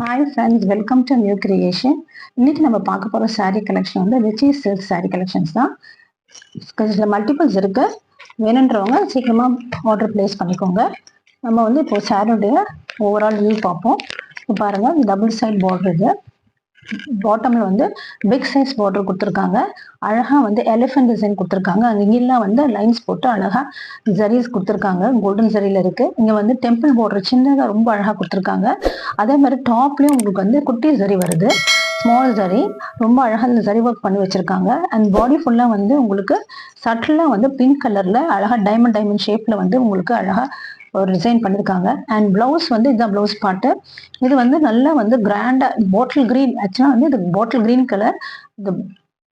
Hi friends, welcome to new creation. இன்னைக்கு நம்ம பார்க்க போகிற சாரீ கலெக்ஷன் வந்து ரிச்சி சில்க் சாரீ கலெக்ஷன்ஸ் தான். இதில் மல்டிபிள்ஸ் இருக்கு. வேணுன்றவங்க சீக்கிரமாக ஆர்டர் பிளேஸ் பண்ணிக்கோங்க. நம்ம வந்து இப்போ சாரியுடைய ஓவரால் வியூ பார்ப்போம். இப்போ பாருங்கள், டபுள் சைட் பார்டர் இது. பாட்டம்ல வந்து பிக் சைஸ் பார்டர் கொடுத்துருக்காங்க. அழகா வந்து எலிஃபென்ட் டிசைன் கொடுத்துருக்காங்க. இங்கெல்லாம் வந்து லைன்ஸ் போட்டு அழகா ஜரீஸ் கொடுத்துருக்காங்க. கோல்டன் ஜரியில இருக்கு. இங்க வந்து டெம்பிள் பார்டர் சின்னதாக ரொம்ப அழகா கொடுத்துருக்காங்க. அதே மாதிரி டாப்லயும் உங்களுக்கு வந்து குட்டி ஜரி வருது, ஸ்மால் ஜரி. ரொம்ப அழகா இந்த ஜரி ஒர்க் பண்ணி வச்சிருக்காங்க. அண்ட் பாடி ஃபுல்லா வந்து உங்களுக்கு சட்டிலா வந்து பிங்க் கலர்ல அழகா டைமண்ட் ஷேப்ல வந்து உங்களுக்கு அழகா ஒரு டிசைன் பண்ணியிருக்காங்க. அண்ட் பிளவுஸ் வந்து இதுதான் பிளவுஸ் பாட்டு. இது வந்து நல்லா வந்து கிராண்டா பாட்டில் கிரீன், ஆக்சுவலா வந்து இது பாட்டில் கிரீன் கலர். இந்த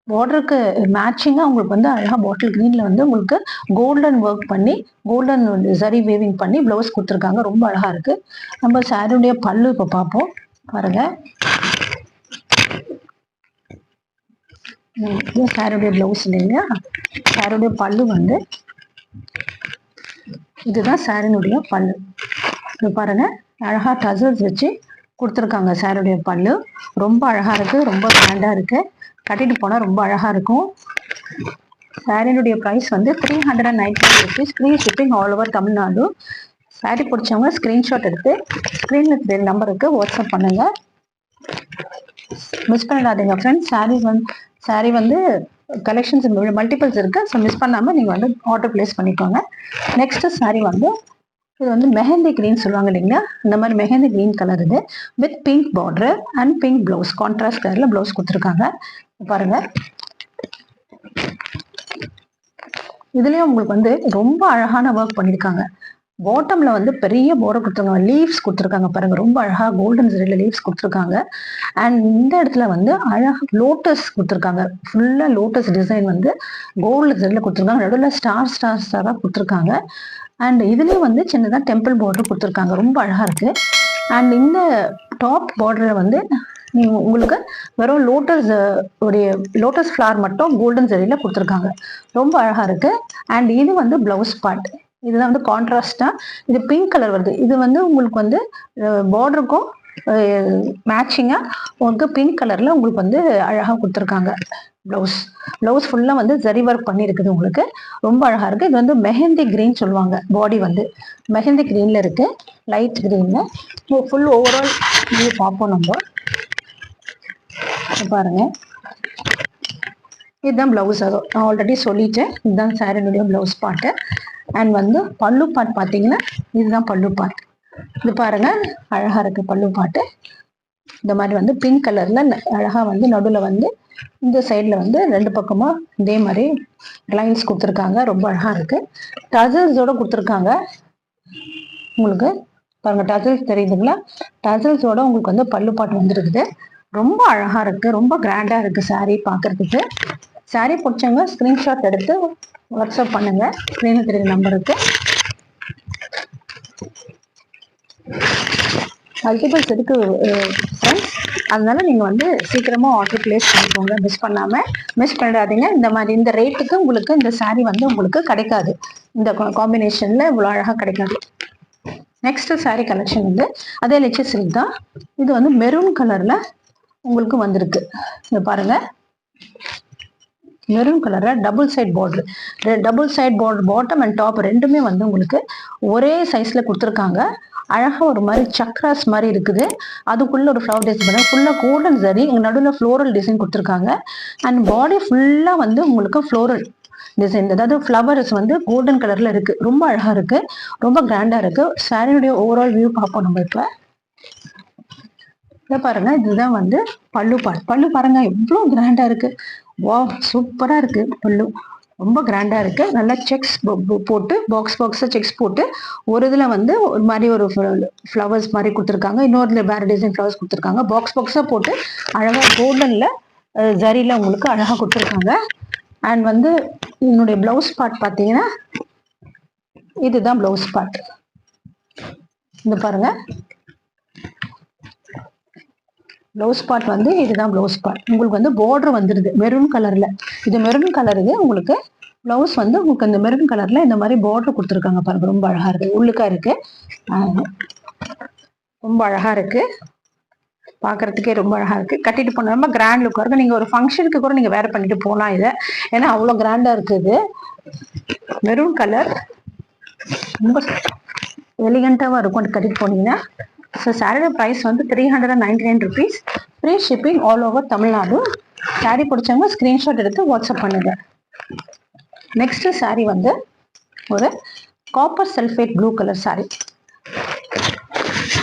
பார்டருக்கு மேட்சிங்கா உங்களுக்கு வந்து அழகா பாட்டில் கிரீன்ல வந்து உங்களுக்கு கோல்டன் ஒர்க் பண்ணி கோல்டன் ஜரி வேவிங் பண்ணி பிளவுஸ் கொடுத்துருக்காங்க. ரொம்ப அழகா இருக்கு. நம்ம சாரியுடைய பல்லு இப்போ பார்ப்போம். பாருங்க, சாரியுடைய பிளவுஸ் இல்லைங்களா, சாரியுடைய பல்லு வந்து இதுதான் சாரினுடைய பல்லு. இது பாருங்க, அழகா டசல்ஸ் வச்சு கொடுத்துருக்காங்க. சாரியுடைய பல்லு ரொம்ப அழகா இருக்கு, ரொம்ப கிராண்டா இருக்கு. கட்டிட்டு போனா ரொம்ப அழகா இருக்கும். சாரியினுடைய ப்ரைஸ் வந்து 390 rupees. Free shipping all over Tamil Nadu. Sorry பிடிச்சவங்க ஸ்கிரீன்ஷாட் எடுத்து ஸ்கிரீன்ல தெரிய நம்பருக்கு வாட்ஸ்அப் பண்ணுங்க. மிஸ் பண்ணிடாதீங்க ஃப்ரெண்ட்ஸ். சாரி வந்து கலெக்ஷன்ஸ் மல்டிபிள்ஸ் இருக்கு. ஸோ மிஸ் பண்ணாம நீங்க வந்து ஆர்டர் பிளேஸ் பண்ணிக்கோங்க. நெக்ஸ்ட் சாரி வந்து இது வந்து மெஹந்தி கிரீன் சொல்லுவாங்க இல்லைங்களா, இந்த மாதிரி மெஹந்தி கிரீன் கலர் இது with pink border and pink blouse, contrast கலர்ல பிளவுஸ் கொடுத்துருக்காங்க. பாருங்க, இதுலயும் உங்களுக்கு வந்து ரொம்ப அழகான ஒர்க் பண்ணிருக்காங்க. பாட்டம்ல வந்து பெரிய பார்டர் கொடுத்துருக்காங்க, லீவ்ஸ் கொடுத்துருக்காங்க. பாருங்க, ரொம்ப அழகா கோல்டன் ஜரியில லீவ்ஸ் கொடுத்துருக்காங்க. அண்ட் இந்த இடத்துல வந்து அழகா லோட்டஸ் கொடுத்துருக்காங்க. ஃபுல்லா லோட்டஸ் டிசைன் வந்து கோல்டு ஜரியில கொடுத்துருக்காங்க. நடுவில் ஸ்டாரா கொடுத்துருக்காங்க. அண்ட் இதுலயும் வந்து சின்னதா டெம்பிள் பார்டர் கொடுத்துருக்காங்க. ரொம்ப அழகா இருக்கு. அண்ட் இந்த டாப் பார்டர்ல வந்து உங்களுக்கு வெறும் லோட்டஸ் ஃபிளவர் மட்டும் கோல்டன் ஜரியில கொடுத்துருக்காங்க. ரொம்ப அழகா இருக்கு. அண்ட் இது வந்து பிளவுஸ் பார்ட். இதுதான் வந்து கான்ட்ராஸ்டா இது பிங்க் கலர் வருது. இது வந்து உங்களுக்கு வந்து பார்டருக்கும் மேட்சிங்கா உங்களுக்கு பிங்க் கலர்ல உங்களுக்கு வந்து அழகா கொடுத்துருக்காங்க. பிளவுஸ் ஃபுல்லா வந்து ஜரி ஒர்க் பண்ணி இருக்குது. உங்களுக்கு ரொம்ப அழகா இருக்கு. இது வந்து மெஹந்தி கிரீன் சொல்லுவாங்க. பாடி வந்து மெஹந்தி கிரீன்ல இருக்கு, லைட் கிரீன்ல. ஃபுல் ஓவரால் வியூ பார்ப்போம் நம்ம. பாருங்க, இதுதான் பிளவுஸ். நான் ஆல்ரெடி சொல்லிட்டேன், இதுதான் சாரினுடைய பிளவுஸ் பார்ட்டு. அண்ட் வந்து பல்லு பார்ட் பார்த்தீங்கன்னா இதுதான் பல்லு பார்ட். இது பாருங்க, அழகா இருக்கு பல்லு பார்ட்டு. இந்த மாதிரி வந்து பிங்க் கலர்ல அழகா வந்து நடுவில் வந்து இந்த சைட்ல வந்து ரெண்டு பக்கமா இதே மாதிரி லைன்ஸ் கொடுத்துருக்காங்க. ரொம்ப அழகா இருக்கு. டசல்ஸோட கொடுத்துருக்காங்க. உங்களுக்கு பாருங்க, டசல்ஸ் தெரியுதுங்களா, டசல்ஸோட உங்களுக்கு வந்து பல்லு பாட்டு வந்துருக்குது. ரொம்ப அழகா இருக்கு, ரொம்ப கிராண்டா இருக்கு சாரி பார்க்கறதுக்கு. சாரி பிடிச்சவங்க ஸ்கிரீன்ஷாட் எடுத்து வாட்ஸ்அப் பண்ணுங்க ஸ்கிரீன்ல தெரியுற நம்பருக்கு. மல்டிபிள்ஸ் இருக்கு ஃப்ரெண்ட்ஸ், அதனால நீங்க வந்து சீக்கிரமா ஆர்டர் பிளேஸ் பண்ணிக்கோங்க. மிஸ் பண்ணிடாதீங்க. இந்த மாதிரி இந்த ரேட்டுக்கு உங்களுக்கு இந்த சாரி வந்து உங்களுக்கு கிடைக்காது. இந்த காம்பினேஷன்ல இவ்வளவு அழகா கிடைக்காது. நெக்ஸ்ட் சாரி கலெக்ஷன் வந்து அதே லிச்சி சில்க் தான். இது வந்து மெரூன் கலர்ல உங்களுக்கு வந்திருக்கு. இங்க பாருங்க, மெரூன் கலர்ல double side border bottom and top ரெண்டுமே வந்து உங்களுக்கு ஒரே சைஸ்ல கொடுத்துருக்காங்க. அழகா ஒரு மாதிரி சக்ராஸ் மாதிரி இருக்குது. அதுக்குள்ள ஒரு ஃப்ளவர் டிசைன் ஃபுல்லா கோல்டன் ஜரி, நடுவில் ஃப்ளோரல் டிசைன் கொடுத்துருக்காங்க. அண்ட் பாடி ஃபுல்லா வந்து உங்களுக்கு ஃப்ளோரல் டிசைன், அதாவது ஃப்ளவர்ஸ் வந்து கோல்டன் கலர்ல இருக்கு. ரொம்ப அழகா இருக்கு, ரொம்ப கிராண்டா இருக்கு. சாரியுடைய ஓவரால் வியூ பார்ப்போம் நம்ம இப்ப. இதை பாருங்க, இதுதான் வந்து பல்லு பார்ட். பல்லு பாருங்க எவ்வளவு கிராண்டா இருக்கு. வா, சூப்பரா இருக்கு பல்லு, ரொம்ப கிராண்டா இருக்கு. நல்லா செக்ஸ் போட்டு பாக்ஸ் செக்ஸ் போட்டு ஒரு இதுல வந்து ஒரு மாதிரி ஒரு ஃப்ளவர்ஸ் மாதிரி கொடுத்துருக்காங்க. இன்னொருல வேற டிசைன் ஃப்ளவர்ஸ் கொடுத்துருக்காங்க. பாக்ஸா போட்டு அழகா கோல்டன்ல ஜரியில உங்களுக்கு அழகா கொடுத்துருக்காங்க. அண்ட் வந்து என்னுடைய பிளவுஸ் பார்ட் பார்த்தீங்கன்னா இதுதான் பிளவுஸ் பார்ட். இந்த பாருங்க, பிளவுஸ் பார்ட் வந்து இதுதான் பிளவுஸ் பார்ட். உங்களுக்கு வந்து பார்டர் வந்துருது மெரூன் கலர்ல. இது மெரூன் கலர். இது உங்களுக்கு பிளவுஸ் வந்து உங்களுக்கு இந்த மெரூன் கலர்ல இந்த மாதிரி பார்டர் கொடுத்துருக்காங்க. பாருங்க, ரொம்ப அழகா இருக்கு, உள்ளுக்கா இருக்கு, ரொம்ப அழகா இருக்கு. பார்க்கறதுக்கே ரொம்ப அழகா இருக்கு. கட்டிட்டு போன ரொம்ப கிராண்ட் லுக்காக இருக்கு. நீங்க ஒரு ஃபங்க்ஷனுக்கு கூட நீங்க வேற பண்ணிட்டு போகலாம் இதை. ஏன்னா அவ்வளோ கிராண்டா இருக்குது. மெரூன் கலர் ரொம்ப எலிகண்டாவா இருக்கும் கட்டிட்டு போனீங்கன்னா. ஸோ சாரியோட ப்ரைஸ் வந்து 399 rupees. Free shipping all over Tamil Nadu. Sorry பிடிச்சவங்க ஸ்கிரீன்ஷாட் எடுத்து வாட்ஸ்அப் பண்ணுங்க. நெக்ஸ்ட் சாரி வந்து ஒரு copper sulphate blue colour sorry.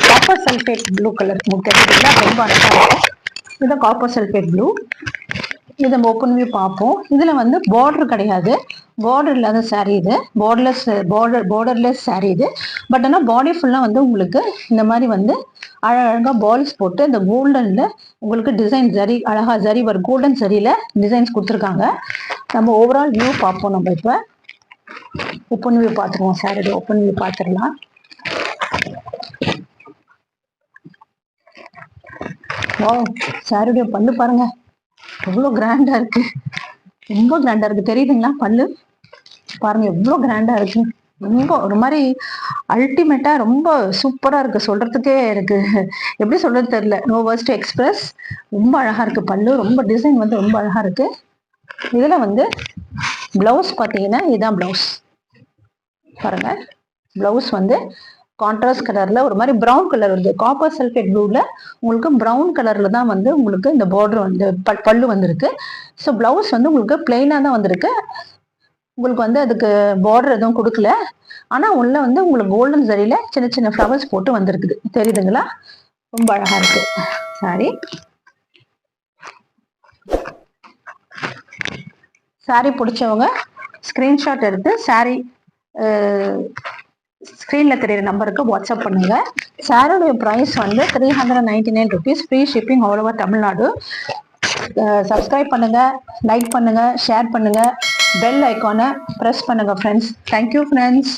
Copper sulphate blue colour கேட்டீங்கன்னா ரொம்ப அழகா இருக்கும். இது காப்பர் சல்ஃபேட் ப்ளூ. இதை நம்ம ஓப்பன் வியூ பார்ப்போம். இதுல வந்து பார்டர் கிடையாது, பார்டர் இல்லாத சாரீ இது. பார்டர்லெஸ் சாரீ இது. பட் ஆனால் பாடி ஃபுல்லா வந்து உங்களுக்கு இந்த மாதிரி வந்து அழகா பால்ஸ் போட்டு இந்த கோல்டன்ல உங்களுக்கு டிசைன் ஜரி அழகா ஜரி ஒரு கோல்டன் சரியில டிசைன்ஸ் கொடுத்துருக்காங்க. நம்ம ஓவரால் வியூ பார்ப்போம். நம்ம இப்ப ஓப்பன் வியூ பார்த்துருவோம். சாரியோட ஓப்பன் வியூ பார்த்துடலாம். சாரியோட பல்லு பாருங்க, எவ்வளோ கிராண்டா இருக்கு. ரொம்ப கிராண்டா இருக்கு. தெரியுதுங்களா? பல்லு பாருங்க எவ்வளோ கிராண்டா இருக்கு. ரொம்ப ஒரு மாதிரி அல்டிமேட்டா ரொம்ப சூப்பரா இருக்கு. சொல்றதுக்கே எனக்கு எப்படி சொல்றது தெரியல. No words to express. ரொம்ப அழகா இருக்கு பல்லு. ரொம்ப டிசைன் வந்து ரொம்ப அழகா இருக்கு. இதுல வந்து பிளவுஸ் பாத்தீங்கன்னா இதுதான் பிளவுஸ். பாருங்க பிளவுஸ் வந்து கான்ட்ராஸ்ட் கலர்ல ஒரு மாதிரி ப்ரௌன் கலர் வந்து காப்பர் சல்ஃபேட் ப்ளூல உங்களுக்கு ப்ரௌன் கலர்ல தான் வந்து உங்களுக்கு இந்த பார்டர் வந்து பல்லு வந்திருக்கு. ஸோ பிளவுஸ் வந்து உங்களுக்கு பிளெயினா தான் வந்திருக்கு. உங்களுக்கு வந்து அதுக்கு பார்டர் எதுவும் கொடுக்கல. ஆனா உள்ள வந்து உங்களுக்கு கோல்டன் சரியில சின்ன சின்ன ஃப்ளவர்ஸ் போட்டு வந்திருக்குது. தெரியுதுங்களா? ரொம்ப அழகா இருக்கு சாரி. சாரி பிடிச்சவங்க ஸ்கிரீன்ஷாட் எடுத்து சாரி ஸ்க்ரீன்ல தெரியுற நம்பருக்கு வாட்ஸ்அப் பண்ணுங்க. சாரியோட ப்ரைஸ் வந்து 399 rupees. Free shipping all over Tamil Nadu. Subscribe பண்ணுங்க, லைக் பண்ணுங்க, ஷேர் பண்ணுங்க, பெல் ஐக்கானை ப்ரெஸ் பண்ணுங்க ஃப்ரெண்ட்ஸ். Thank you friends.